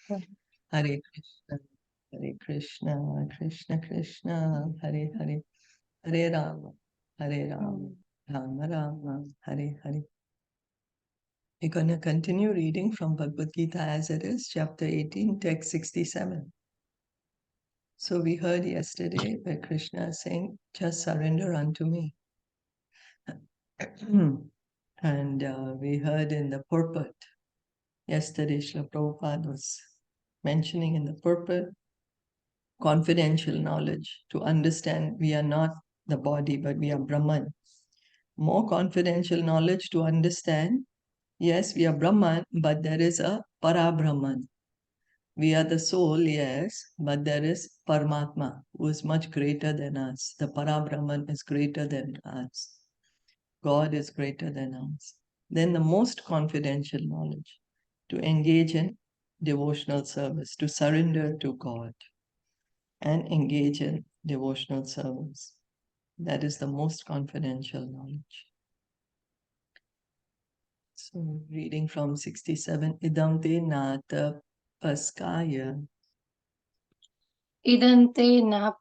Hare Krishna, Hare Krishna, Krishna Krishna, Hare Hare, Hare Rama, Hare Rama, Rama Rama, Hare Hare. We're going to continue reading from Bhagavad Gita as it is, chapter 18, text 67. So we heard yesterday where Krishna is saying, just surrender unto me. And we heard in the purport, yesterday Srila Prabhupada was mentioning in the purport, confidential knowledge to understand we are not the body, but we are Brahman. More confidential knowledge to understand, yes, we are Brahman, but there is a Para-Brahman. We are the soul, yes, but there is Paramatma, who is much greater than us. The Para-Brahman is greater than us. God is greater than us. Then the most confidential knowledge, to engage in devotional service, to surrender to God and engage in devotional service. That is the most confidential knowledge. So reading from 67, Idam te nata paskaya Idante na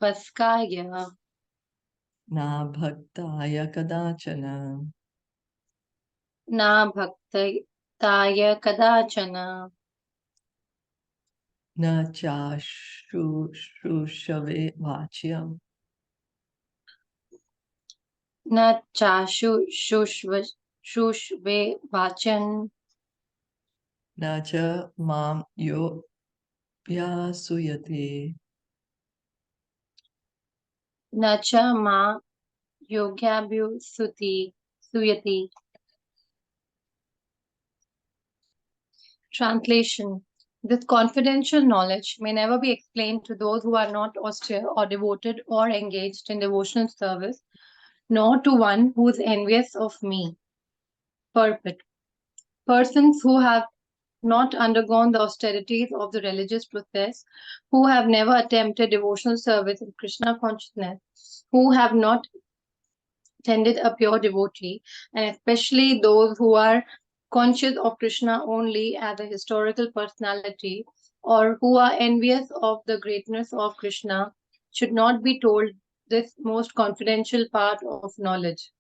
paskaya na bhaktaya kadachana na bhaktaya kadachana na chashrushave vachyam na chashu shushve vachan na cha mam yo pyasuyate. na cha ma yogyabhu suyati. Translation. This confidential knowledge may never be explained to those who are not austere or devoted or engaged in devotional service, nor to one who is envious of me. Purport. Persons who have not undergone the austerities of the religious process, who have never attempted devotional service in Krishna consciousness, who have not tended a pure devotee, and especially those who are conscious of Krishna only as a historical personality, or who are envious of the greatness of Krishna, should not be told this most confidential part of knowledge.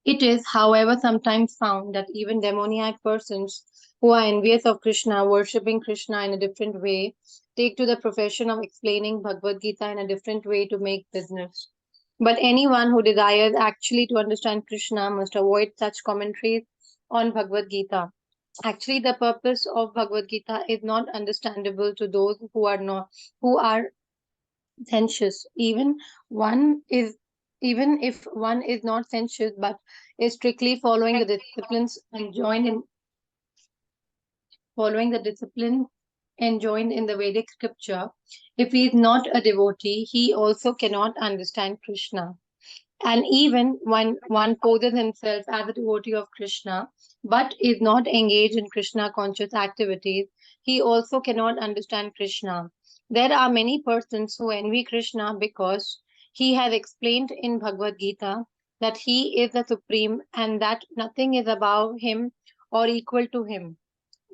It is, however, sometimes found that even demoniac persons who are envious of Krishna, worshipping Krishna in a different way, take to the profession of explaining Bhagavad Gita in a different way to make business. But anyone who desires actually to understand Krishna must avoid such commentaries on Bhagavad Gita. Actually, the purpose of Bhagavad Gita is not understandable to those who are sensuous. Even if one is not sensuous but is strictly following the discipline enjoined in the Vedic scripture, if he is not a devotee, he also cannot understand Krishna. And even when one poses himself as a devotee of Krishna but is not engaged in Krishna conscious activities, he also cannot understand Krishna. There are many persons who envy Krishna because he has explained in Bhagavad Gita that he is the supreme and that nothing is above him or equal to him.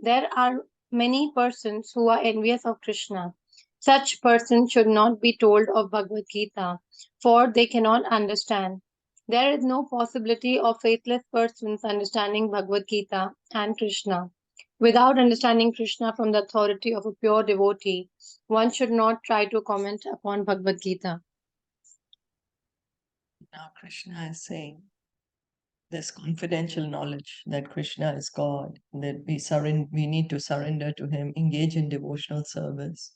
There are many persons who are envious of Krishna. Such persons should not be told of Bhagavad Gita, for they cannot understand. There is no possibility of faithless persons understanding Bhagavad Gita and Krishna. Without understanding Krishna from the authority of a pure devotee, one should not try to comment upon Bhagavad Gita. Now Krishna is saying this confidential knowledge that Krishna is God, that we need to surrender to Him, engage in devotional service,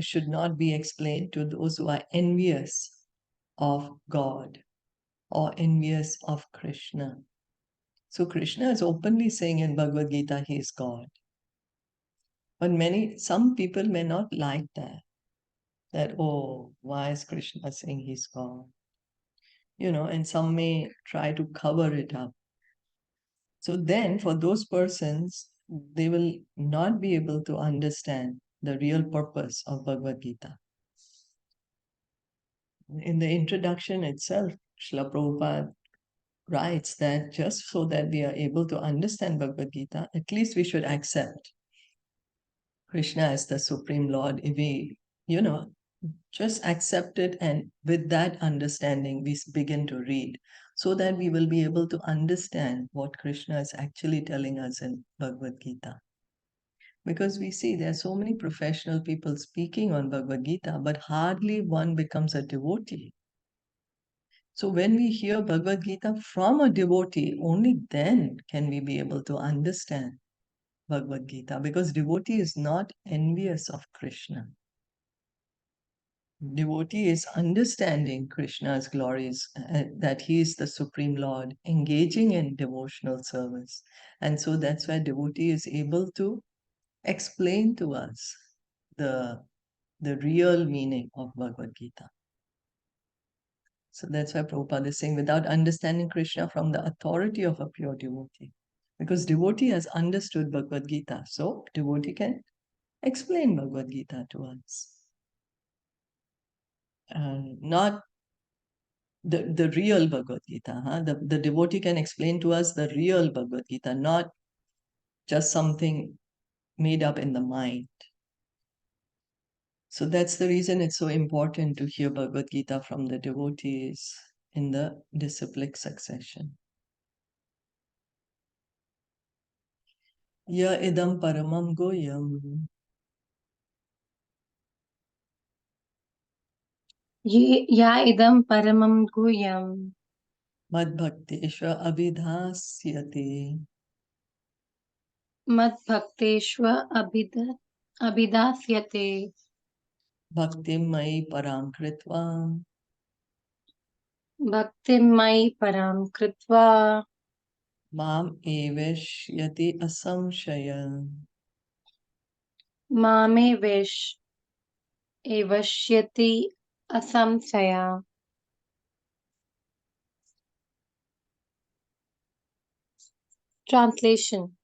should not be explained to those who are envious of God or envious of Krishna. So Krishna is openly saying in Bhagavad Gita he is God. But some people may not like that, oh, why is Krishna saying he's God? And some may try to cover it up. So then for those persons, they will not be able to understand the real purpose of Bhagavad Gita. In the introduction itself, Srila Prabhupada writes that just so that we are able to understand Bhagavad Gita, at least we should accept Krishna as the Supreme Lord. If we, just accept it, and with that understanding, we begin to read so that we will be able to understand what Krishna is actually telling us in Bhagavad Gita. Because we see there are so many professional people speaking on Bhagavad Gita, but hardly one becomes a devotee. So when we hear Bhagavad Gita from a devotee, only then can we be able to understand Bhagavad Gita, because devotee is not envious of Krishna. Devotee is understanding Krishna's glories, that he is the Supreme Lord, engaging in devotional service. And so that's why devotee is able to explain to us the real meaning of Bhagavad Gita. So that's why Prabhupada is saying, without understanding Krishna from the authority of a pure devotee. Because devotee has understood Bhagavad Gita, so devotee can explain Bhagavad Gita to us. Not the real Bhagavad Gita. The devotee can explain to us the real Bhagavad Gita, not just something made up in the mind. So that's the reason it's so important to hear Bhagavad Gita from the devotees in the disciplic succession. Ya idam paramam goyam. Ya idam paramam guhyam. Mad bhakteshva abhidhasyate. Mad bhakteshva abhidasyate. Bhaktim mai param kritva. Bhaktim mai param kritva. Mam eveshyati asamshaya. Mame evashyati asamsaya. Translation.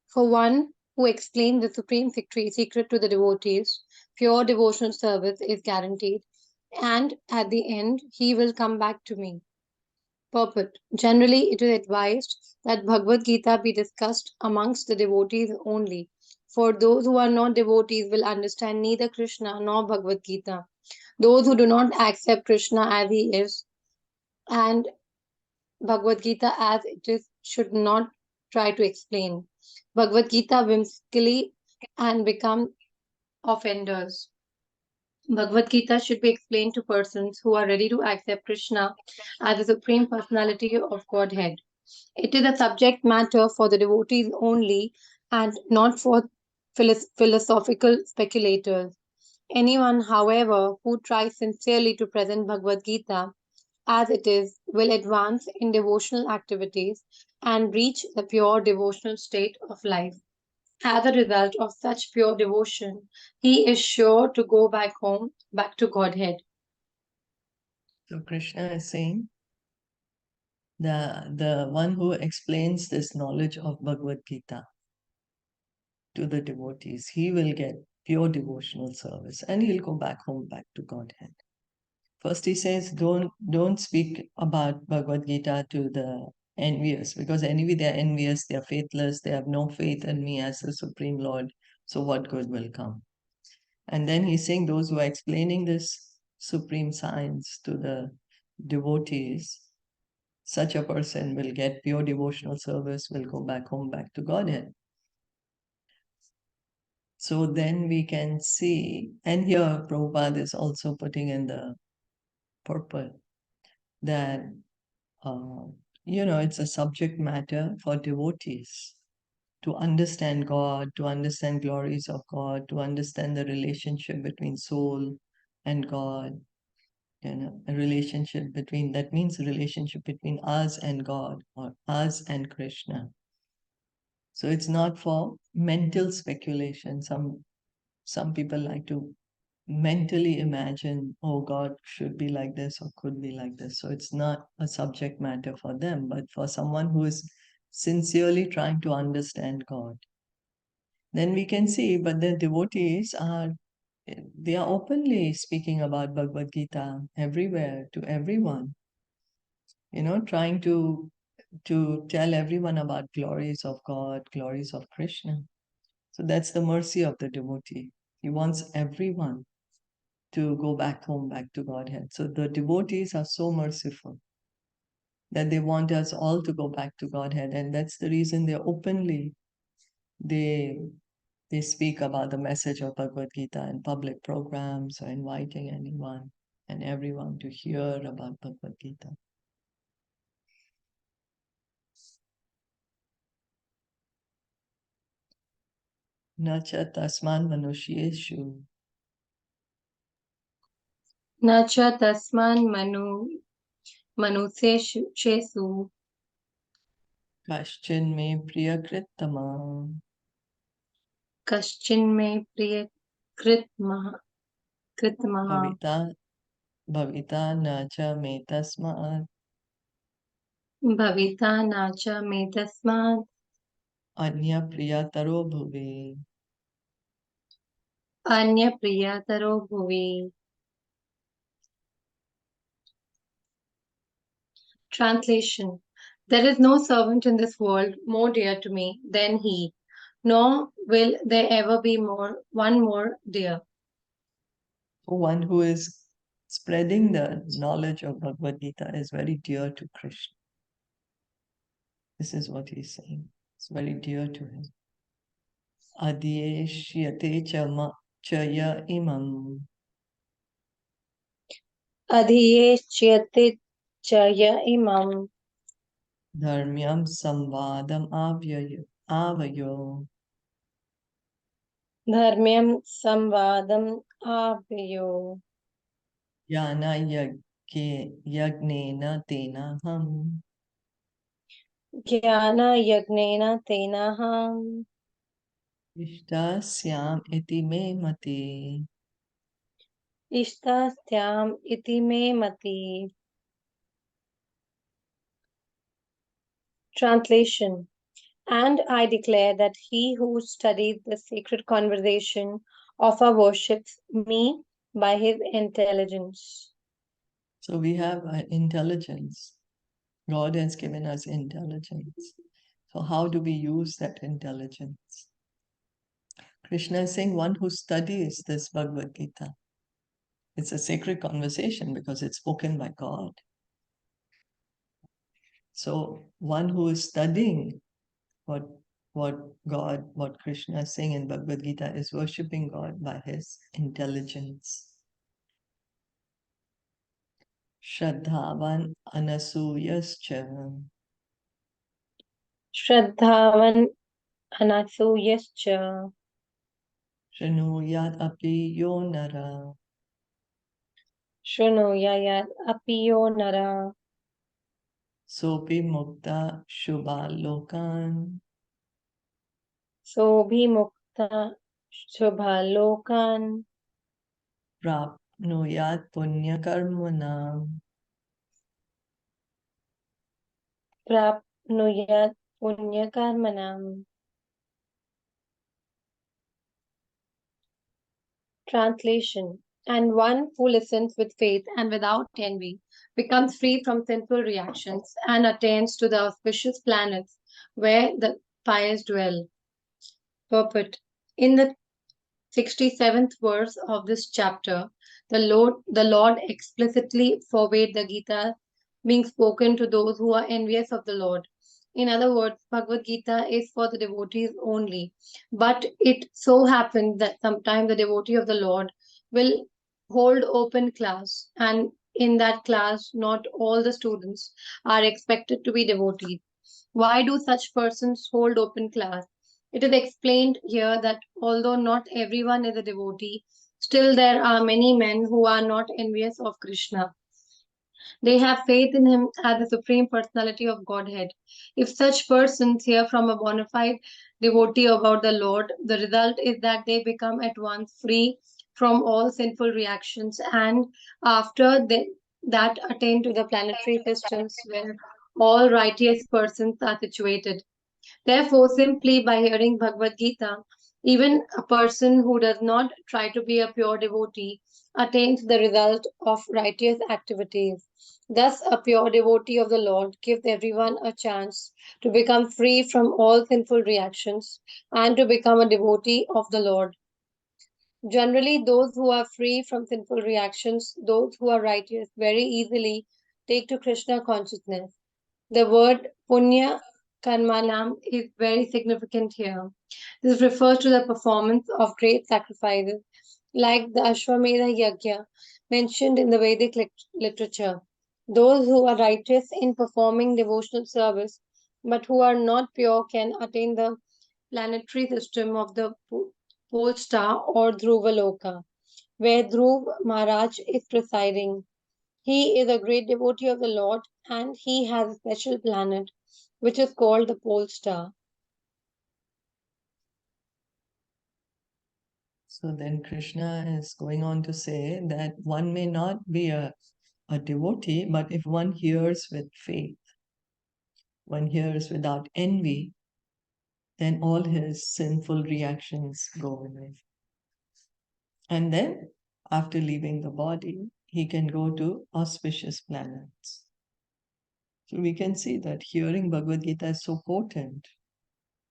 For one who explained the supreme secret to the devotees, pure devotional service is guaranteed, and at the end, he will come back to me. Purport. Generally, it is advised that Bhagavad Gita be discussed amongst the devotees only, for those who are not devotees will understand neither Krishna nor Bhagavad Gita. Those who do not accept Krishna as he is and Bhagavad Gita as it is should not try to explain Bhagavad Gita whimsically and become offenders. Bhagavad Gita should be explained to persons who are ready to accept Krishna as the Supreme Personality of Godhead. It is a subject matter for the devotees only and not for philosophical speculators. Anyone, however, who tries sincerely to present Bhagavad Gita as it is will advance in devotional activities and reach the pure devotional state of life. As a result of such pure devotion, he is sure to go back home, back to Godhead. So Krishna is saying, the one who explains this knowledge of Bhagavad Gita to the devotees, he will get pure devotional service and he'll go back home, back to Godhead. First he says, don't speak about Bhagavad Gita to the envious, because anyway they're envious, they're faithless, they have no faith in me as the Supreme Lord, so what good will come? And then he's saying those who are explaining this supreme science to the devotees, such a person will get pure devotional service, will go back home, back to Godhead. So then we can see, and here Prabhupada is also putting in the purport that, it's a subject matter for devotees to understand God, to understand glories of God, to understand the relationship between soul and God, a relationship between, that means a relationship between us and God or us and Krishna. So it's not for mental speculation. Some people like to mentally imagine, oh, God should be like this or could be like this. So it's not a subject matter for them, but for someone who is sincerely trying to understand God. Then we can see, but the devotees they are openly speaking about Bhagavad Gita everywhere to everyone, trying to to tell everyone about glories of God, glories of Krishna. So that's the mercy of the devotee. He wants everyone to go back home, back to Godhead. So the devotees are so merciful that they want us all to go back to Godhead. And that's the reason they they speak about the message of Bhagavad Gita in public programs or inviting anyone and everyone to hear about Bhagavad Gita. Nacha tasman manusheshu Nacha tasman manuseshu kaschin me priyakritama kaschin me kritma bhavita bhavita nacha me tasmat bhavita nacha me tasmat anya priyataro bhuvi. anya priyataro bhuvi. Translation. There is no servant in this world more dear to me than he, nor will there ever be one more dear. One who is spreading the knowledge of Bhagavad Gita is very dear to Krishna. This is what he's saying. It's very dear to him. Adhyeshyate chaya imam Adhyechyate chaya imam dharmyam samvadam avayo dharmyam samvadam avyo yana yagnena tenaham jnana yagnena tenaham ishtasyam iti me mati. ishtastyam iti me mati. Translation. And I declare that he who studies the sacred conversation of our worships me by his intelligence. So we have intelligence. God has given us intelligence. So how do we use that intelligence? Krishna is saying one who studies this Bhagavad Gita. It's a sacred conversation because it's spoken by God. So one who is studying what Krishna is saying in Bhagavad Gita is worshipping God by his intelligence. Shraddhavan anasuyascha Shraddhavan anasuyascha shrunuyat api yo nara shrunuyayat apiyo nara sopi mukta shubhalokan sobhimukta shubhalokan prapnuyat punyakarmanam. prapnuyat punyakarmanam. Translation. And one who listens with faith and without envy becomes free from sinful reactions and attains to the auspicious planets where the pious dwell. Purport. In the 67th verse of this chapter, the Lord explicitly forbade the Gita being spoken to those who are envious of the Lord. In other words, Bhagavad Gita is for the devotees only. But it so happens that sometimes the devotee of the Lord will hold open class, and in that class, not all the students are expected to be devotees. Why do such persons hold open class? It is explained here that although not everyone is a devotee, still there are many men who are not envious of Krishna. They have faith in him as the Supreme Personality of Godhead. If such persons hear from a bona fide devotee about the Lord, the result is that they become at once free from all sinful reactions and after that attain to the planetary systems where all righteous persons are situated. Therefore, simply by hearing Bhagavad Gita, even a person who does not try to be a pure devotee attains the result of righteous activities. Thus, a pure devotee of the Lord gives everyone a chance to become free from all sinful reactions and to become a devotee of the Lord. Generally, those who are free from sinful reactions, those who are righteous, very easily take to Krishna consciousness. The word punya karmanam is very significant here. This refers to the performance of great sacrifices, like the Ashwamedha Yajna mentioned in the Vedic literature. Those who are righteous in performing devotional service, but who are not pure, can attain the planetary system of the pole star or Dhruva Loka, where Dhruv Maharaj is presiding. He is a great devotee of the Lord and he has a special planet which is called the pole star. So then Krishna is going on to say that one may not be a devotee, but if one hears with faith, one hears without envy, then all his sinful reactions go away. And then, after leaving the body, he can go to auspicious planets. So we can see that hearing Bhagavad Gita is so potent.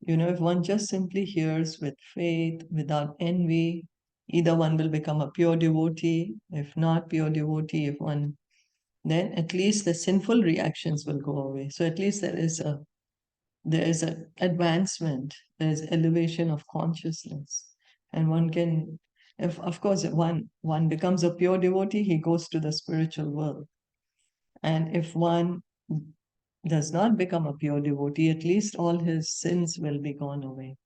You know, if one just simply hears with faith, without envy, either one will become a pure devotee, if not pure devotee, if one, then at least the sinful reactions will go away. So at least there is a advancement, there is elevation of consciousness, and one can, if of course if one becomes a pure devotee, he goes to the spiritual world, and if one does not become a pure devotee, at least all his sins will be gone away,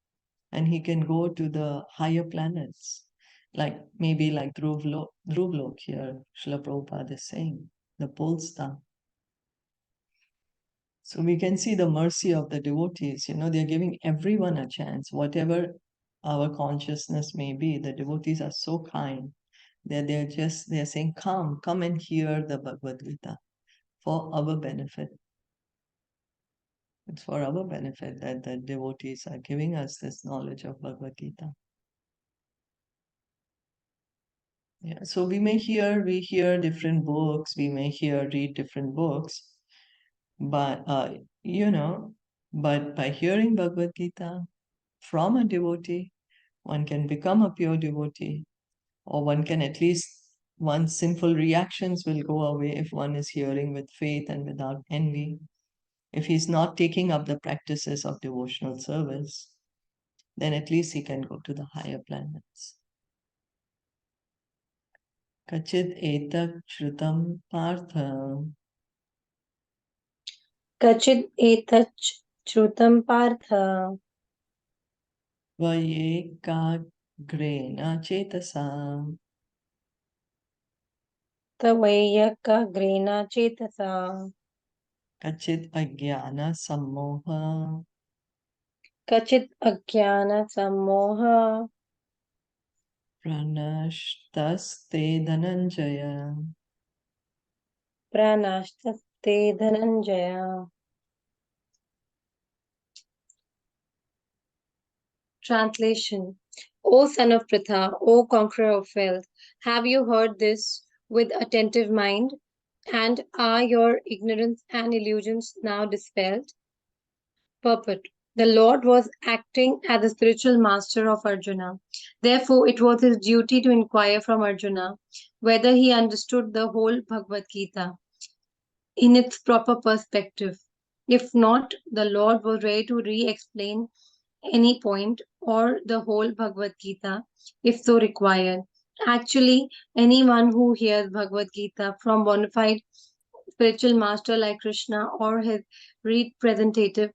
and he can go to the higher planets, like maybe like Dhruv Lok here, Srila Prabhupada is saying, the pole star. So we can see the mercy of the devotees. You know, they're giving everyone a chance, whatever our consciousness may be. The devotees are so kind that they're saying, come and hear the Bhagavad Gita for our benefit. It's for our benefit that the devotees are giving us this knowledge of Bhagavad Gita. Yeah, so we hear different books, we may read different books, but but by hearing Bhagavad Gita from a devotee, one can become a pure devotee, or one can at least, one's sinful reactions will go away if one is hearing with faith and without envy. If he's not taking up the practices of devotional service, then at least he can go to the higher planets. Kachit etak shrutam partha Kachid etach shrutam partha vayekagrena chetasa tavayaka grena chetasa kachit ajnana sammoha kachid ajnana sammoha pranashtaste dhananjaya. pranashtaste dhananjaya. Translation. O son of Pritha, O conqueror of wealth, have you heard this with attentive mind? And are your ignorance and illusions now dispelled? Purport. The Lord was acting as the spiritual master of Arjuna. Therefore, it was his duty to inquire from Arjuna whether he understood the whole Bhagavad Gita in its proper perspective. If not, the Lord was ready to re explain any point or the whole Bhagavad Gita if so required. Actually, anyone who hears Bhagavad Gita from bona fide spiritual master like Krishna or his representative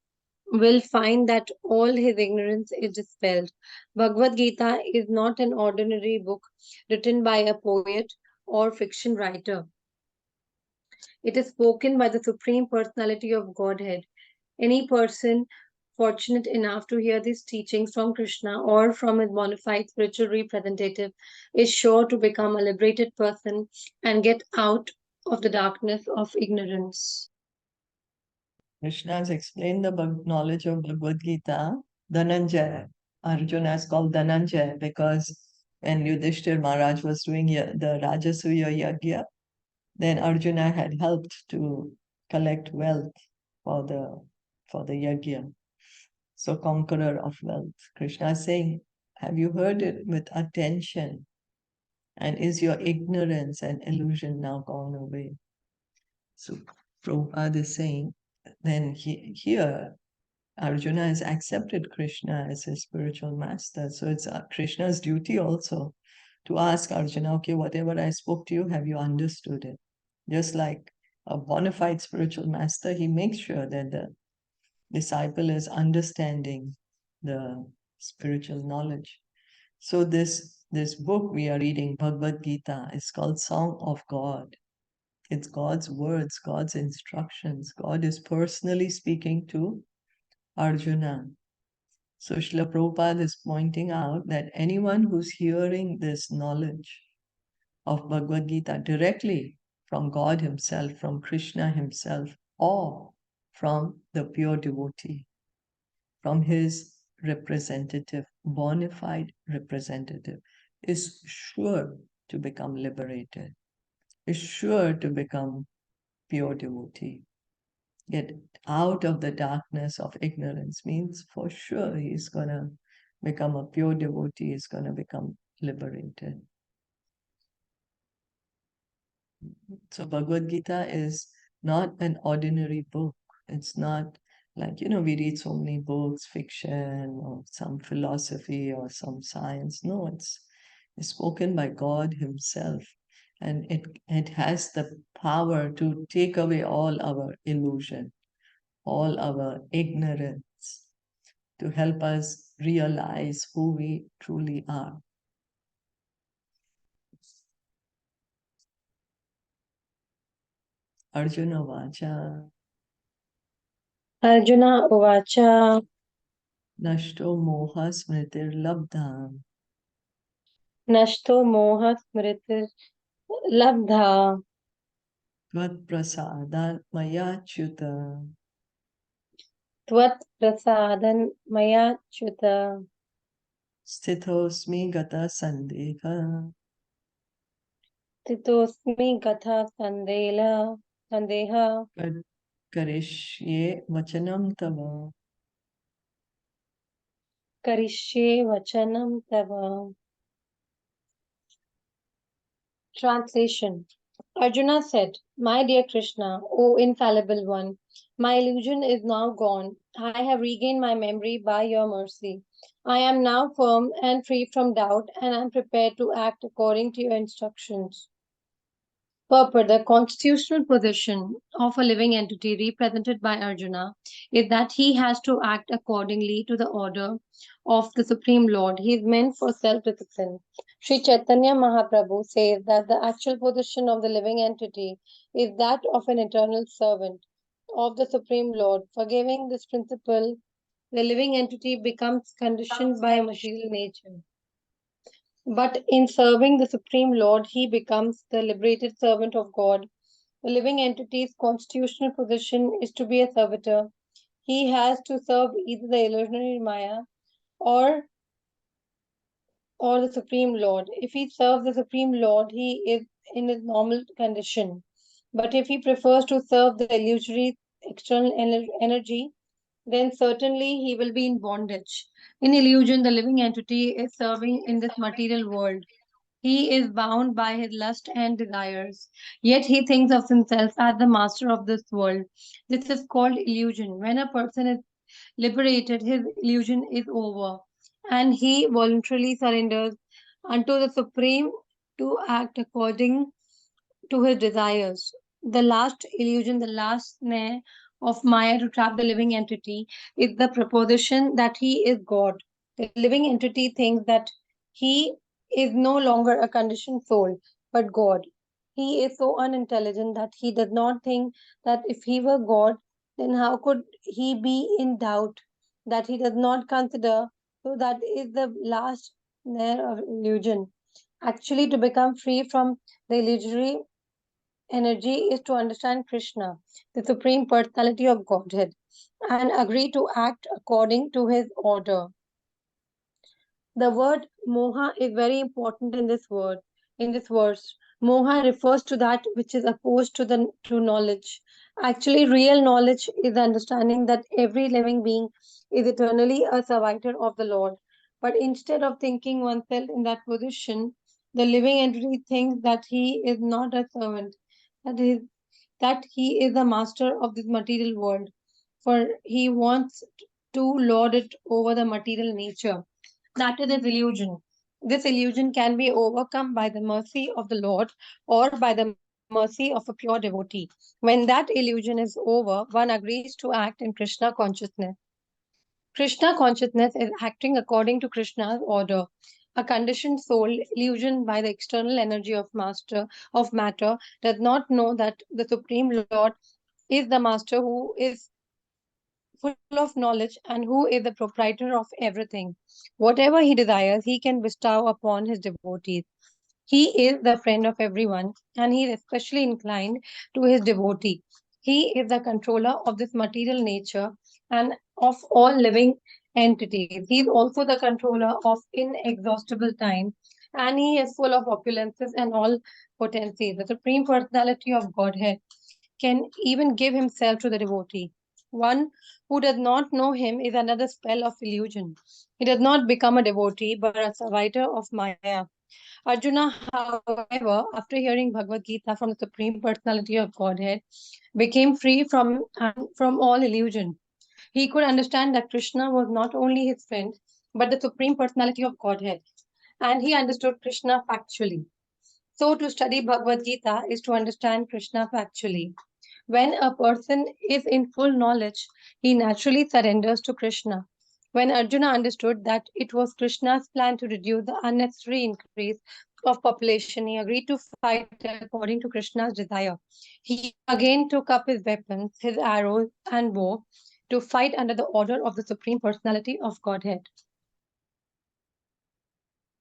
will find that all his ignorance is dispelled. Bhagavad Gita is not an ordinary book written by a poet or fiction writer. It is spoken by the Supreme Personality of Godhead. Any person fortunate enough to hear these teachings from Krishna or from his bona fide spiritual representative is sure to become a liberated person and get out of the darkness of ignorance. Krishna has explained the knowledge of Bhagavad Gita. Dhananjaya. Arjuna is called Dhananjaya because when Yudhishthir Maharaj was doing the Rajasuya Yagya, then Arjuna had helped to collect wealth for the Yagya. So conqueror of wealth. Krishna is saying, have you heard it with attention? And is your ignorance and illusion now gone away? So Prabhupada is saying, then here Arjuna has accepted Krishna as his spiritual master. So it's Krishna's duty also to ask Arjuna, okay, whatever I spoke to you, have you understood it? Just like a bona fide spiritual master, he makes sure that the disciple is understanding the spiritual knowledge. So this book we are reading, Bhagavad Gita, is called Song of God. It's God's words, God's instructions. God is personally speaking to Arjuna. So Srila Prabhupada is pointing out that anyone who's hearing this knowledge of Bhagavad Gita directly from God himself, from Krishna himself, or from the pure devotee, from his representative, bona fide representative, is sure to become liberated, is sure to become pure devotee. Get out of the darkness of ignorance means for sure he's going to become a pure devotee, he's going to become liberated. So Bhagavad Gita is not an ordinary book. It's not like, we read so many books, fiction or some philosophy or some science. No, it's spoken by God himself. And it has the power to take away all our illusion, all our ignorance, to help us realize who we truly are. Arjuna Vacha. Arjuna Uvacha. Nashto moha smritir labdha. Nashto moha smritir labdha. Tvat prasadan maya chuta. Tvat prasadan maya chuta. Sthitosmi gata sandeha. Titosmi gatha sandeha. Karishye vachanam tava. Karishye vachanam tava. Translation. Arjuna said, My dear Krishna, O infallible one, my illusion is now gone. I have regained my memory by your mercy. I am now firm and free from doubt, and I am prepared to act according to your instructions. Purport. The constitutional position of a living entity represented by Arjuna is that he has to act accordingly to the order of the Supreme Lord. He is meant for self-discipline. Sri Chaitanya Mahaprabhu says that the actual position of the living entity is that of an eternal servant of the Supreme Lord. Forgiving this principle, the living entity becomes conditioned by material nature. But in serving the Supreme Lord, he becomes the liberated servant of God. The living entity's constitutional position is to be a servitor. He has to serve either the illusionary Maya or the Supreme Lord. If he serves the Supreme Lord, he is in his normal condition. But if he prefers to serve the illusory external energy, then certainly he will be in bondage. In illusion, the living entity is serving in this material world. He is bound by his lust and desires, yet he thinks of himself as the master of this world. This is called illusion. When a person is liberated, his illusion is over, and he voluntarily surrenders unto the Supreme to act according to his desires. The last illusion, the last snare of Maya to trap the living entity is the proposition that he is God. The living entity thinks that he is no longer a conditioned soul, but God. He is so unintelligent that he does not think that if he were God, then how could he be in doubt? That he does not consider. So that is the last snare of illusion. Actually, to become free from the illusory energy is to understand Krishna, the Supreme Personality of Godhead, and agree to act according to his order. The word moha is very important in this word. In this verse, moha refers to that which is opposed to knowledge. Actually, real knowledge is the understanding that every living being is eternally a servitor of the Lord. But instead of thinking oneself in that position, the living entity thinks that he is not a servant, that is that he is the master of this material world, for he wants to lord it over the material nature. That is his illusion. This illusion can be overcome by the mercy of the Lord or by the mercy of a pure devotee. When that illusion is over, one agrees to act in Krishna consciousness. Krishna consciousness is acting according to Krishna's order. A conditioned soul, illusioned by the external energy of matter, does not know that the Supreme Lord is the master who is full of knowledge and who is the proprietor of everything. Whatever he desires, he can bestow upon his devotees. He is the friend of everyone, and he is especially inclined to his devotee. He is the controller of this material nature and of all living entities. He is also the controller of inexhaustible time, and he is full of opulences and all potencies. The Supreme Personality of Godhead can even give himself to the devotee. One who does not know him is another spell of illusion. He does not become a devotee but a survivor of Maya. Arjuna, however, after hearing Bhagavad Gita from the Supreme Personality of Godhead, became free from all illusion. He could understand that Krishna was not only his friend, but the Supreme Personality of Godhead, and he understood Krishna factually. So, to study Bhagavad Gita is to understand Krishna factually. When a person is in full knowledge, he naturally surrenders to Krishna. When Arjuna understood that it was Krishna's plan to reduce the unnecessary increase of population, he agreed to fight according to Krishna's desire. He again took up his weapons, his arrows, and bow to fight under the order of the Supreme Personality of Godhead.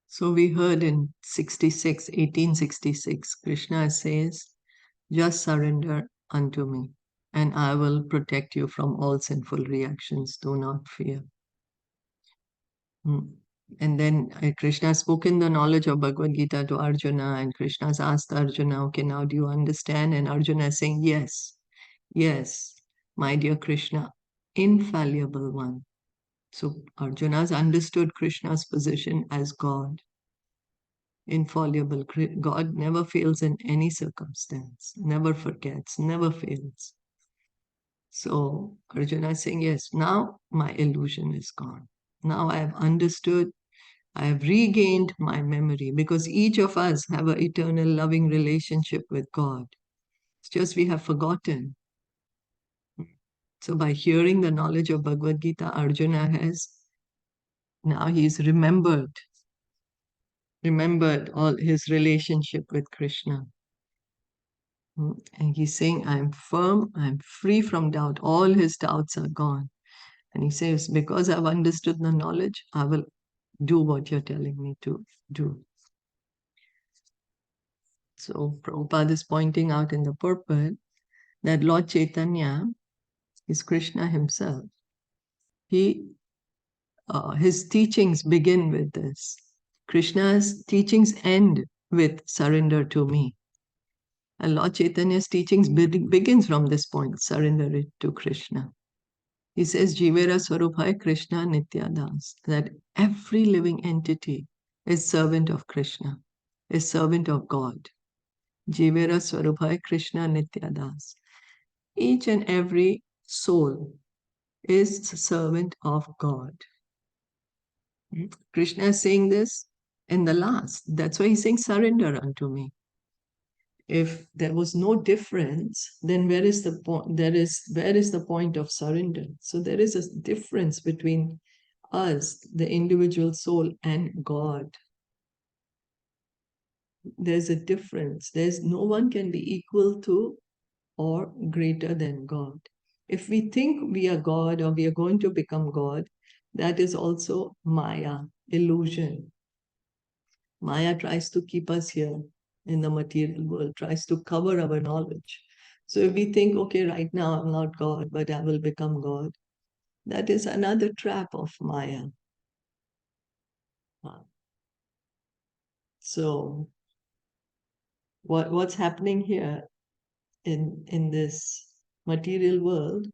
So we heard in 1866, Krishna says, just surrender unto me, and I will protect you from all sinful reactions. Do not fear. And then Krishna has spoken the knowledge of Bhagavad Gita to Arjuna, and Krishna has asked Arjuna, okay, now do you understand? And Arjuna is saying, yes, yes, my dear Krishna, infallible one. So Arjuna has understood Krishna's position as God, infallible. God never fails in any circumstance, never forgets, never fails. So Arjuna is saying, yes, now my illusion is gone. Now I have understood, I have regained my memory, because each of us have an eternal loving relationship with God. It's just we have forgotten. So by hearing the knowledge of Bhagavad Gita, Arjuna has, now he's remembered all his relationship with Krishna. And he's saying, I'm firm, I'm free from doubt. All his doubts are gone. And he says, because I've understood the knowledge, I will do what you're telling me to do. So Prabhupada is pointing out in the purport that Lord Chaitanya is Krishna himself. His teachings begin with this. Krishna's teachings end with surrender to me. And Lord Chaitanya's teachings begins from this point, surrender it to Krishna. He says, Jivera Swarubhai Krishna Nityadas, that every living entity is servant of Krishna, is servant of God. Jivera Swarubhai Krishna Nityadas. Each and every soul is servant of God. Krishna is saying this in the last. That's why he's saying, surrender unto me. If there was no difference, then where is the point? Where is the point of surrender? So there is a difference between us, the individual soul, and God. There's a difference. There's no one can be equal to or greater than God. If we think we are God or we are going to become God, that is also Maya, illusion. Maya tries to keep us here in the material world, tries to cover our knowledge. So if we think, okay, right now I'm not God, but I will become God, that is another trap of Maya. So what's happening here in this material world,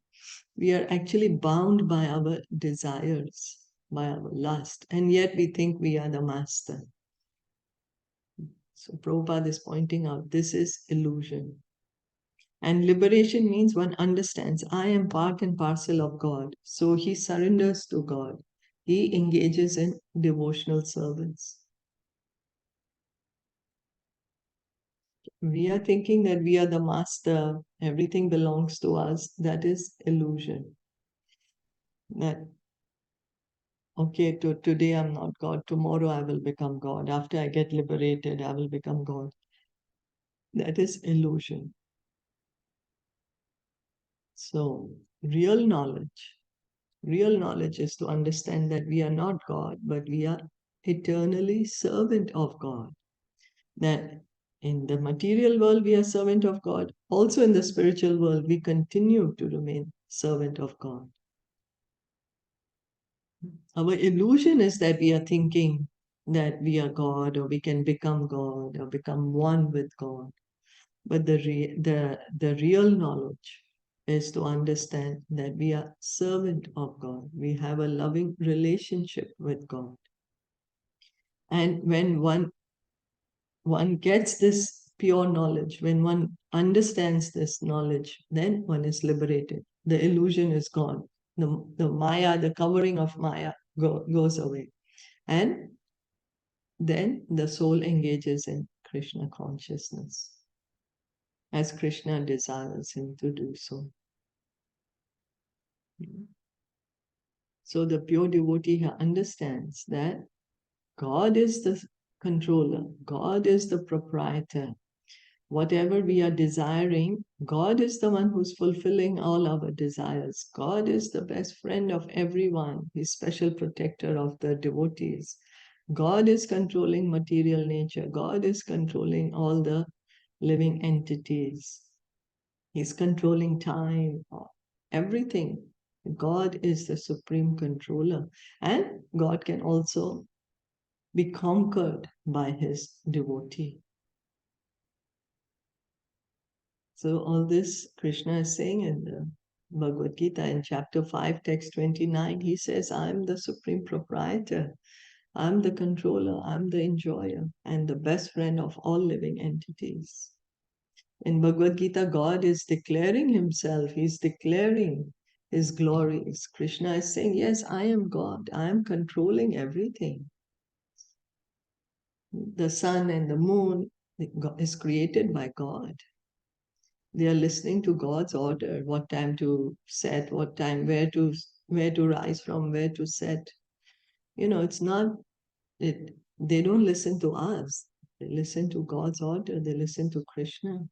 we are actually bound by our desires, by our lust, and yet we think we are the master. So Prabhupada is pointing out this is illusion. And liberation means one understands I am part and parcel of God. So he surrenders to God. He engages in devotional service. We are thinking that we are the master, everything belongs to us. That is illusion. That, okay, today I'm not God, tomorrow I will become God. After I get liberated, I will become God. That is illusion. So, real knowledge is to understand that we are not God, but we are eternally servant of God. That in the material world, we are servant of God. Also in the spiritual world, we continue to remain servant of God. Our illusion is that we are thinking that we are God or we can become God or become one with God. But the real knowledge is to understand that we are servant of God. We have a loving relationship with God. And when one gets this pure knowledge, when one understands this knowledge, then one is liberated. The illusion is gone. The Maya, the covering of Maya goes away. And then the soul engages in Krishna consciousness as Krishna desires him to do so. So the pure devotee here understands that God is the controller, God is the proprietor. Whatever we are desiring, God is the one who's fulfilling all our desires. God is the best friend of everyone, He's special protector of the devotees. God is controlling material nature. God is controlling all the living entities. He's controlling time, everything. God is the supreme controller. And God can also be conquered by his devotee. So all this Krishna is saying in the Bhagavad Gita in chapter 5, text 29, he says, I'm the supreme proprietor. I'm the controller. I'm the enjoyer and the best friend of all living entities. In Bhagavad Gita, God is declaring himself. He's declaring his glories. Krishna is saying, yes, I am God. I am controlling everything. The sun and the moon is created by God. They are listening to God's order, what time to set, what time, where to rise from, where to set. It's not, they don't listen to us. They listen to God's order. They listen to Krishna.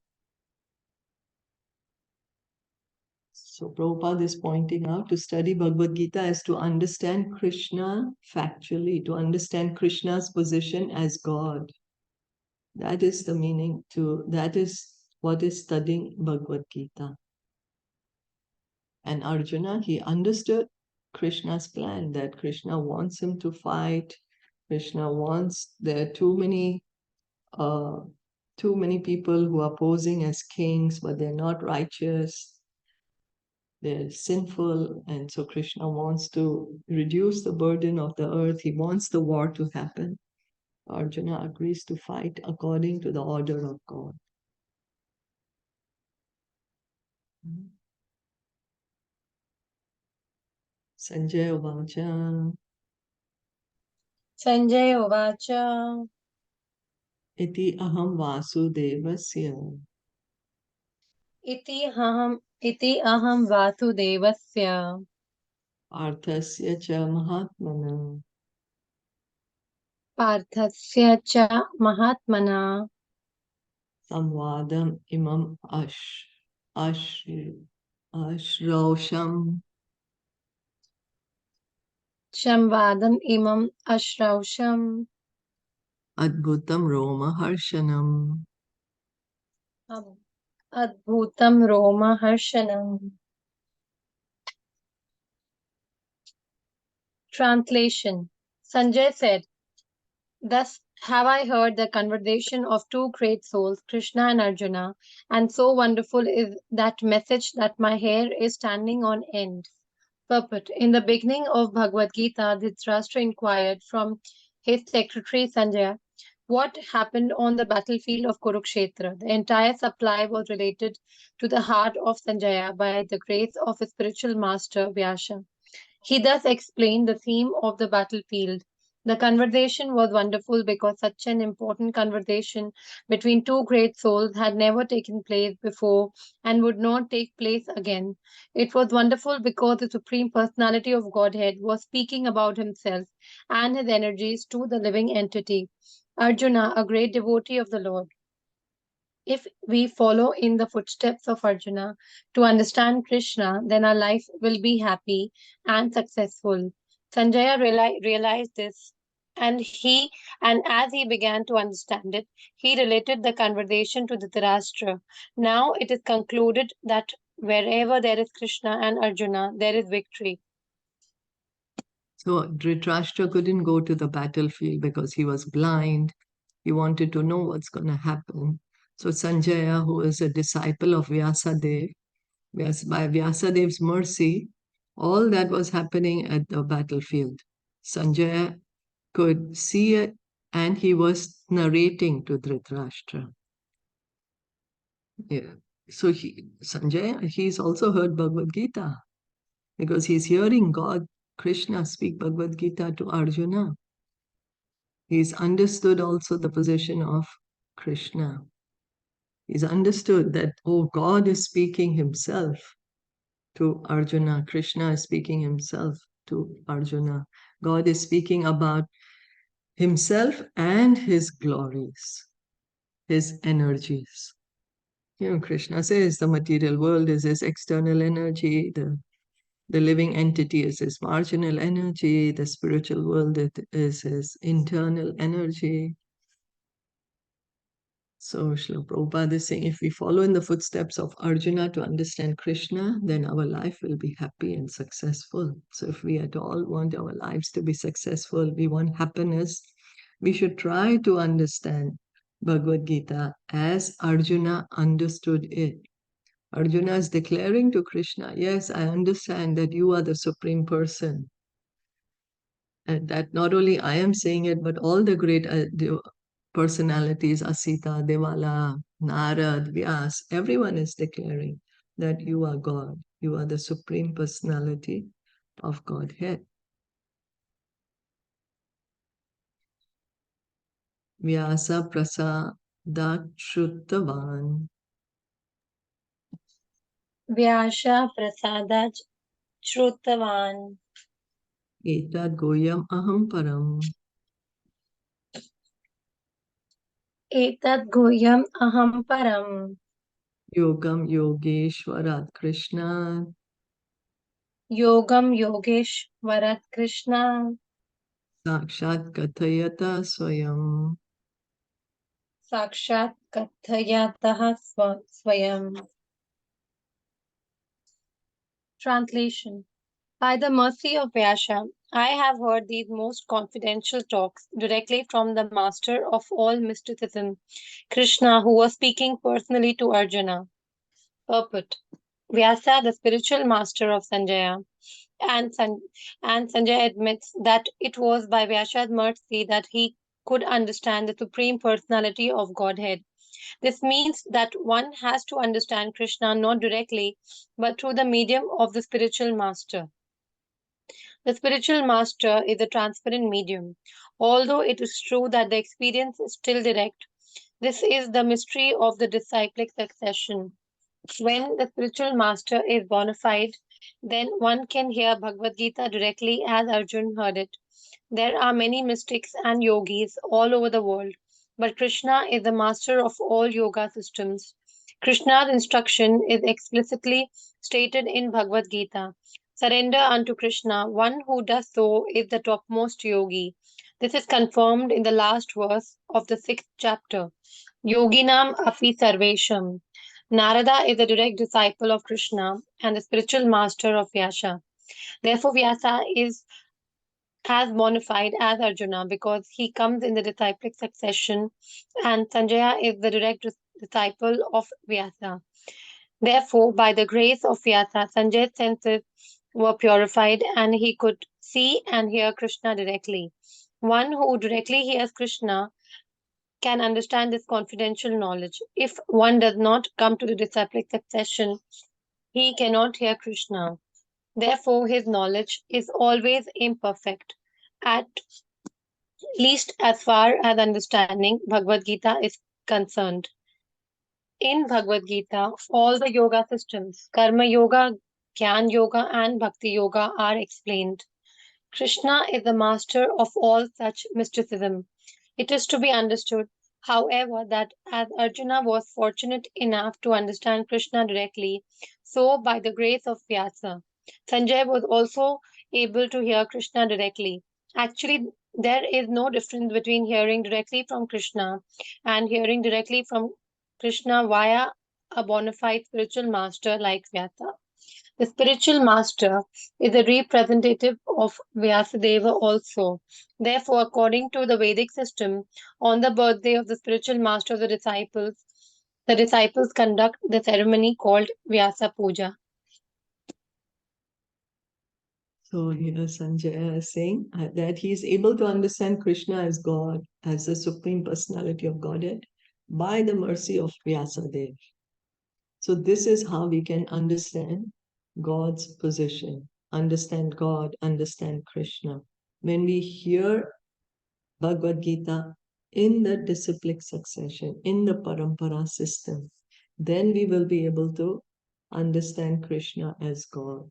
So Prabhupada is pointing out to study Bhagavad Gita is to understand Krishna factually, to understand Krishna's position as God. That is the meaning that is what is studying Bhagavad Gita. And Arjuna, he understood Krishna's plan, that Krishna wants him to fight. Krishna wants, there are too many people who are posing as kings, but they're not righteous. They're sinful, and so Krishna wants to reduce the burden of the earth. He wants the war to happen. Arjuna agrees to fight according to the order of God. Sanjay Vacha. Sanjay Vacha. Iti aham vasudevasya. Iti aham vasudevasya. Arthasya cha mahatmana. Parthasya cha mahatmana. Samvadam imam ashrausham. Shamvadam imam ashrausham. Adbhutam Roma Harshanam. Adbhutam Roma Harshanam. Translation. Sanjay said, Thus have I heard the conversation of two great souls, Krishna and Arjuna, and so wonderful is that message that my hair is standing on end. Purport. In the beginning of Bhagavad Gita, Dhritarashtra inquired from his secretary Sanjaya what happened on the battlefield of Kurukshetra. The entire supply was related to the heart of Sanjaya by the grace of his spiritual master Vyasa. He thus explained the theme of the battlefield. The conversation was wonderful because such an important conversation between two great souls had never taken place before and would not take place again. It was wonderful because the Supreme Personality of Godhead was speaking about himself and his energies to the living entity. Arjuna, a great devotee of the Lord. If we follow in the footsteps of Arjuna to understand Krishna, then our life will be happy and successful. Sanjaya realized this, and as he began to understand it, he related the conversation to Dhritarashtra. Now it is concluded that wherever there is Krishna and Arjuna, there is victory. So Dhritarashtra couldn't go to the battlefield because he was blind. He wanted to know what's going to happen. So Sanjaya, who is a disciple of Vyasadeva, by Vyasadev's mercy, all that was happening at the battlefield, Sanjaya could see it, and he was narrating to Dhritarashtra. Yeah. So Sanjaya, he's also heard Bhagavad Gita because he's hearing God, Krishna, speak Bhagavad Gita to Arjuna. He's understood also the position of Krishna. He's understood that, oh, God is speaking himself to Arjuna. Krishna is speaking himself to Arjuna. God is speaking about himself and his glories, his energies. Krishna says the material world is his external energy, the living entity is his marginal energy, the spiritual world is his internal energy. So Srila Prabhupada is saying, if we follow in the footsteps of Arjuna to understand Krishna, then our life will be happy and successful. So if we at all want our lives to be successful, we want happiness, we should try to understand Bhagavad Gita as Arjuna understood it. Arjuna is declaring to Krishna, yes, I understand that you are the Supreme Person. And that not only I am saying it, but all the great personalities, Asita, Devala, Narad, Vyas, everyone is declaring that you are God. You are the Supreme Personality of Godhead. Vyasa Prasadat-Shruttavan. Vyasa Prasadat Shruttavan. Etad Goyam Aham Param. Etad Goyam Aham Param. Yogam Yogeshwarat Krishna. Yogam Yogeshwarat Krishna. Sakshat Kathayata Swayam. Sakshat Kathayatah Swayam. Translation. By the mercy of Vyasa, I have heard these most confidential talks directly from the master of all mysticism, Krishna, who was speaking personally to Arjuna. Purport. Vyasa, the spiritual master of Sanjaya, and, and Sanjay admits that it was by Vyasa's mercy that he could understand the Supreme Personality of Godhead. This means that one has to understand Krishna not directly, but through the medium of the spiritual master. The spiritual master is a transparent medium. Although it is true that the experience is still direct, this is the mystery of the disciplic succession. When the spiritual master is bona fide, then one can hear Bhagavad Gita directly as Arjun heard it. There are many mystics and yogis all over the world, but Krishna is the master of all yoga systems. Krishna's instruction is explicitly stated in Bhagavad Gita. Surrender unto Krishna. One who does so is the topmost yogi. This is confirmed in the last verse of the 6th chapter. Yoginam api sarvesham. Narada is a direct disciple of Krishna and the spiritual master of Vyasa. Therefore, Vyasa is as bona fide as Arjuna because he comes in the disciplic succession and Sanjaya is the direct disciple of Vyasa. Therefore, by the grace of Vyasa, Sanjay's senses were purified and he could see and hear Krishna directly. One who directly hears Krishna can understand this confidential knowledge. If one does not come to the disciplic succession, he cannot hear Krishna. Therefore, his knowledge is always imperfect, at least as far as understanding Bhagavad Gita is concerned. In Bhagavad Gita, all the yoga systems, Karma Yoga, Jnana Yoga, and Bhakti Yoga, are explained. Krishna is the master of all such mysticism. It is to be understood, however, that as Arjuna was fortunate enough to understand Krishna directly, so by the grace of Vyasa, Sanjay was also able to hear Krishna directly. Actually, there is no difference between hearing directly from Krishna and hearing directly from Krishna via a bona fide spiritual master like Vyasa. The spiritual master is a representative of Vyasadeva also. Therefore, according to the Vedic system, on the birthday of the spiritual master of the disciples conduct the ceremony called Vyasa Puja. So here Sanjaya is saying that he is able to understand Krishna as God, as the Supreme Personality of Godhead, by the mercy of Vyasadeva. So this is how we can understand God's position, understand God, understand Krishna. When we hear Bhagavad Gita in the disciplic succession, in the parampara system, then we will be able to understand Krishna as God.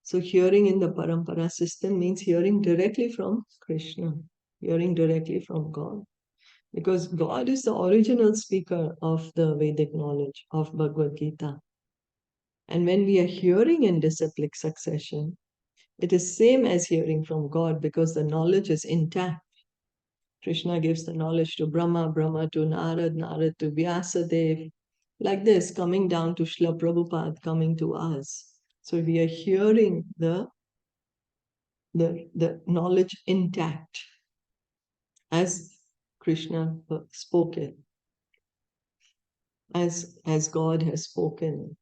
So hearing in the parampara system means hearing directly from Krishna, hearing directly from God. Because God is the original speaker of the Vedic knowledge of Bhagavad Gita. And when we are hearing in disciplic succession, it is same as hearing from God because the knowledge is intact. Krishna gives the knowledge to Brahma, Brahma to Narad, Narad to Vyasadeva, like this, coming down to Srila Prabhupada, coming to us. So we are hearing the knowledge intact as Krishna spoke it, as God has spoken.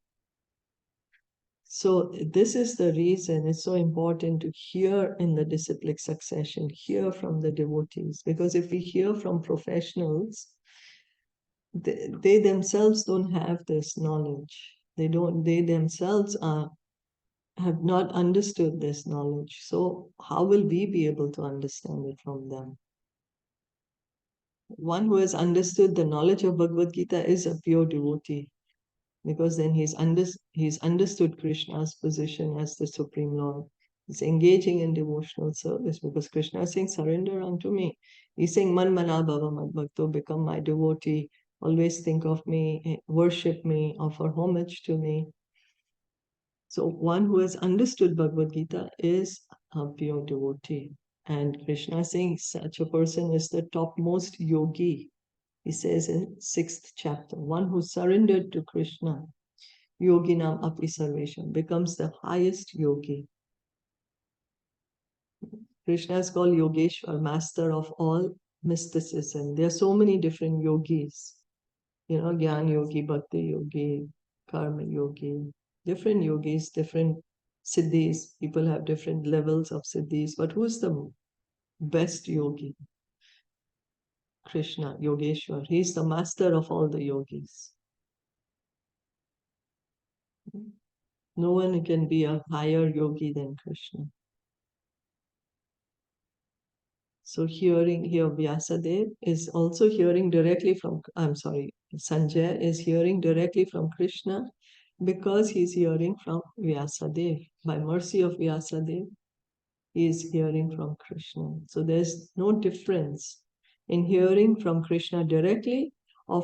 So this is the reason it's so important to hear in the disciplic succession, hear from the devotees, because if we hear from professionals, they themselves don't have this knowledge. They themselves have not understood this knowledge. So how will we be able to understand it from them? One who has understood the knowledge of Bhagavad Gita is a pure devotee, because then he's understood Krishna's position as the Supreme Lord. He's engaging in devotional service because Krishna is saying, surrender unto me. He's saying, Man mana bhava mad bhakto, become my devotee, always think of me, worship me, offer homage to me. So one who has understood Bhagavad Gita is a pure devotee. And Krishna is saying such a person is the topmost yogi. He says in 6th chapter, one who surrendered to Krishna, yoginam api sarvesham, becomes the highest yogi. Krishna is called Yogeshwar, master of all mysticism. There are so many different yogis, Gyan yogi, bhakti yogi, karma yogi, different yogis, different siddhis. People have different levels of siddhis, but who's the best yogi? Krishna, Yogeshwar. He's the master of all the yogis. No one can be a higher yogi than Krishna. So hearing here, Vyasadeva is also hearing directly from, Sanjay is hearing directly from Krishna because he's hearing from Vyasadeva. By mercy of Vyasadeva, he is hearing from Krishna. So there's no difference in hearing from Krishna directly or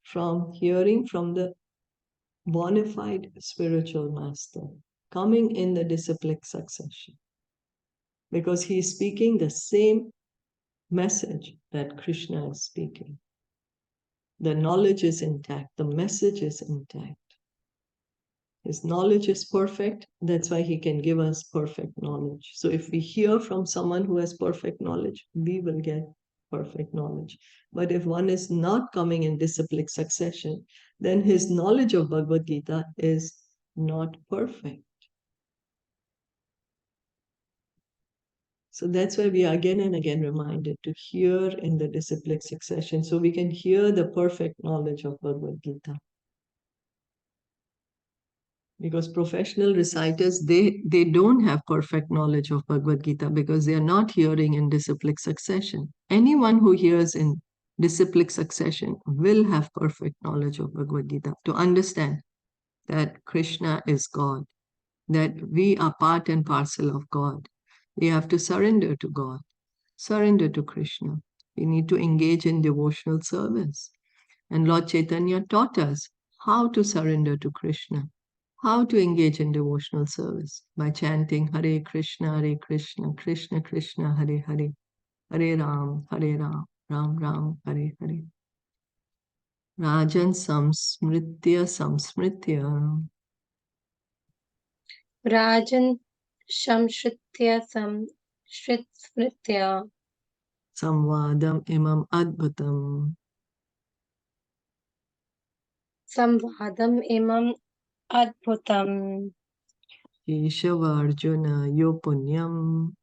from hearing from the bona fide spiritual master coming in the disciplic succession. Because he is speaking the same message that Krishna is speaking. The knowledge is intact, the message is intact. His knowledge is perfect. That's why he can give us perfect knowledge. So if we hear from someone who has perfect knowledge, we will get perfect knowledge. But if one is not coming in disciplic succession, then his knowledge of Bhagavad Gita is not perfect. So that's why we are again and again reminded to hear in the disciplic succession so we can hear the perfect knowledge of Bhagavad Gita. Because professional reciters, they don't have perfect knowledge of Bhagavad Gita because they are not hearing in disciplic succession. Anyone who hears in disciplic succession will have perfect knowledge of Bhagavad Gita to understand that Krishna is God, that we are part and parcel of God. We have to surrender to God, surrender to Krishna. We need to engage in devotional service. And Lord Chaitanya taught us how to surrender to Krishna, how to engage in devotional service by chanting Hare Krishna, Krishna Krishna, Hare Hare, Hare Ram, Ram Ram, Hare Hare. Rajan samsmritya samsmritya. Rajan shamshritya samshritya. Samvadam imam adbhutam. Samvadam imam adbhutam. Keshava Arjuna yo punyam.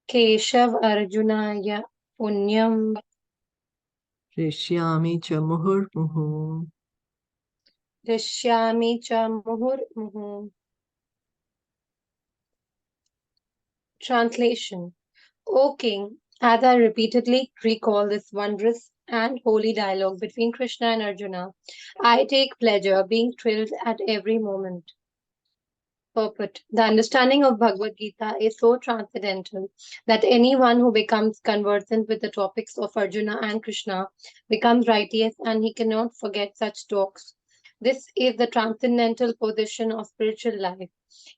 Keshav Arjunaya Punyam. Rishyami cha muhurmuhu. Rishyami cha muhurmuhu. Translation. O King, as I repeatedly recall this wondrous and holy dialogue between Krishna and Arjuna, I take pleasure being thrilled at every moment. Purport. The understanding of Bhagavad Gita is so transcendental that anyone who becomes conversant with the topics of Arjuna and Krishna becomes righteous and he cannot forget such talks. This is the transcendental position of spiritual life.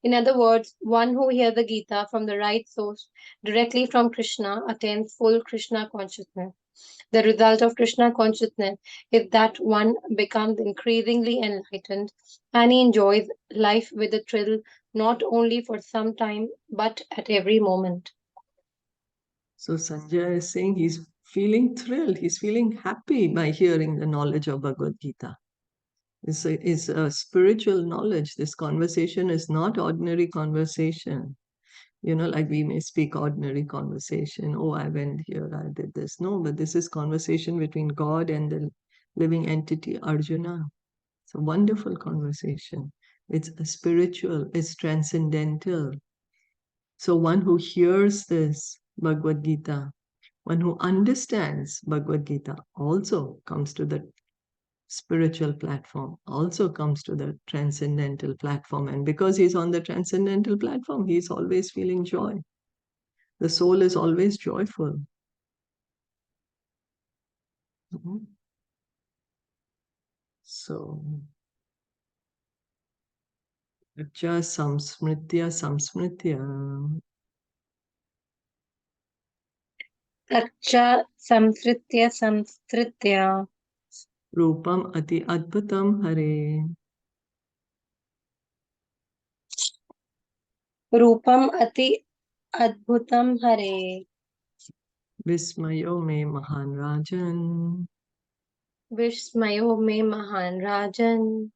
In other words, one who hears the Gita from the right source directly from Krishna attains full Krishna consciousness. The result of Krishna consciousness is that one becomes increasingly enlightened and he enjoys life with a thrill not only for some time but at every moment. So Sanjay is saying he's feeling thrilled, he's feeling happy by hearing the knowledge of Bhagavad Gita. It's a spiritual knowledge. This conversation is not ordinary conversation. Like we may speak ordinary conversation. Oh, I went here, I did this. No, but this is conversation between God and the living entity, Arjuna. It's a wonderful conversation. It's spiritual, it's transcendental. So one who hears this Bhagavad Gita, one who understands Bhagavad Gita also comes to the spiritual platform, also comes to the transcendental platform. And because he's on the transcendental platform, he's always feeling joy. The soul is always joyful. So, Acha samsmritya samsmritya. Acha samsritya samsritya. Rupam ati adbhutam hare. Rupam ati adbhutam hare. Vismayo me mahan rajan. Vishmayo me mahan rajan.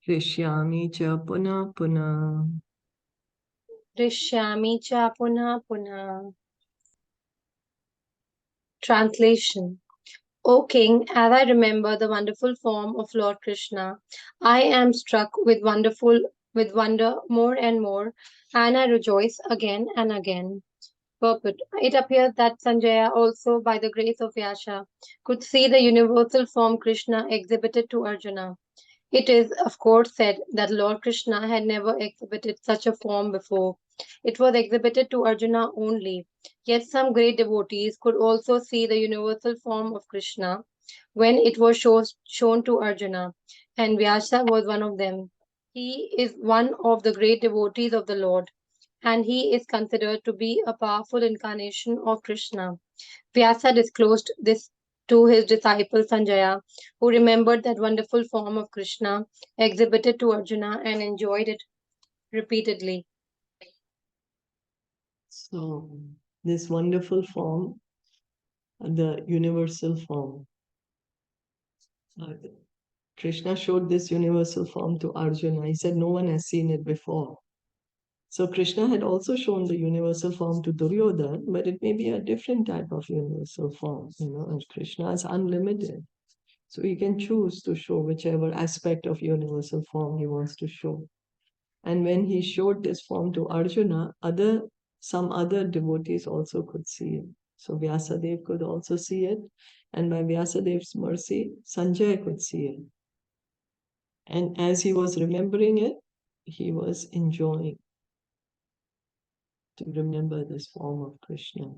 Rishyami cha puna puna. Rishyami cha punha punha. Translation. O King, as I remember the wonderful form of Lord Krishna, I am struck with wonder more and more, and I rejoice again and again. Purport. It appears that Sanjaya also, by the grace of Vyasa, could see the universal form Krishna exhibited to Arjuna. It is, of course, said that Lord Krishna had never exhibited such a form before. It was exhibited to Arjuna only. Yet some great devotees could also see the universal form of Krishna when it was shown to Arjuna, and Vyasa was one of them. He is one of the great devotees of the Lord, and he is considered to be a powerful incarnation of Krishna. Vyasa disclosed this to his disciple Sanjaya, who remembered that wonderful form of Krishna exhibited to Arjuna and enjoyed it repeatedly. So, this wonderful form, the universal form. Krishna showed this universal form to Arjuna. He said, no one has seen it before. So Krishna had also shown the universal form to Duryodhana, but it may be a different type of universal form, and Krishna is unlimited. So he can choose to show whichever aspect of universal form he wants to show. And when he showed this form to Arjuna, some other devotees also could see it. So Vyasadeva could also see it. And by Vyasadev's mercy, Sanjay could see it. And as he was remembering it, he was enjoying to remember this form of Krishna.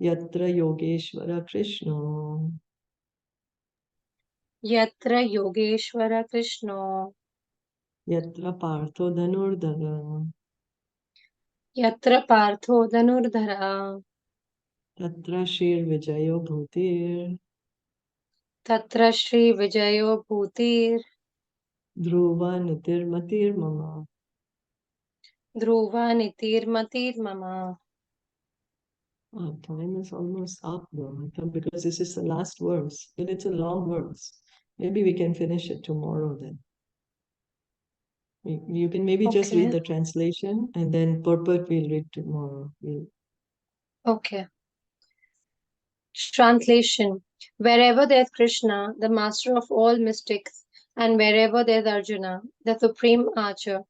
Yatra Yogeshwara Krishna. Yatra Yogeshwara Krishna. Yatra Partho Dhanurdhara. Yatra Partho Dhanurdhara. Tatra Shir Vijayo Bhutir. Tatra Shri Vijayo Bhutir. Dhruva Nitir Matir Mama. Dhruva Nitir Matir Mama. Time is almost up though, because this is the last verse, but it's a long verse. Maybe we can finish it tomorrow then. You can maybe just read the translation and then purport we'll read tomorrow. Okay. Translation. Wherever there's Krishna, the master of all mystics, and wherever there's Arjuna, the supreme archer,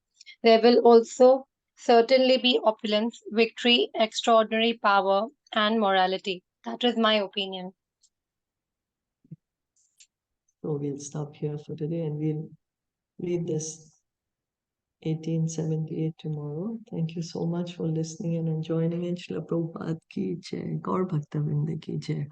there will also certainly be opulence, victory, extraordinary power, and morality. That is my opinion. So we'll stop here for today and we'll read this 1878 tomorrow. Thank you so much for listening and joining in. Srila Prabhupada ki jai. Gaur Bhakta Vrinda ki jai.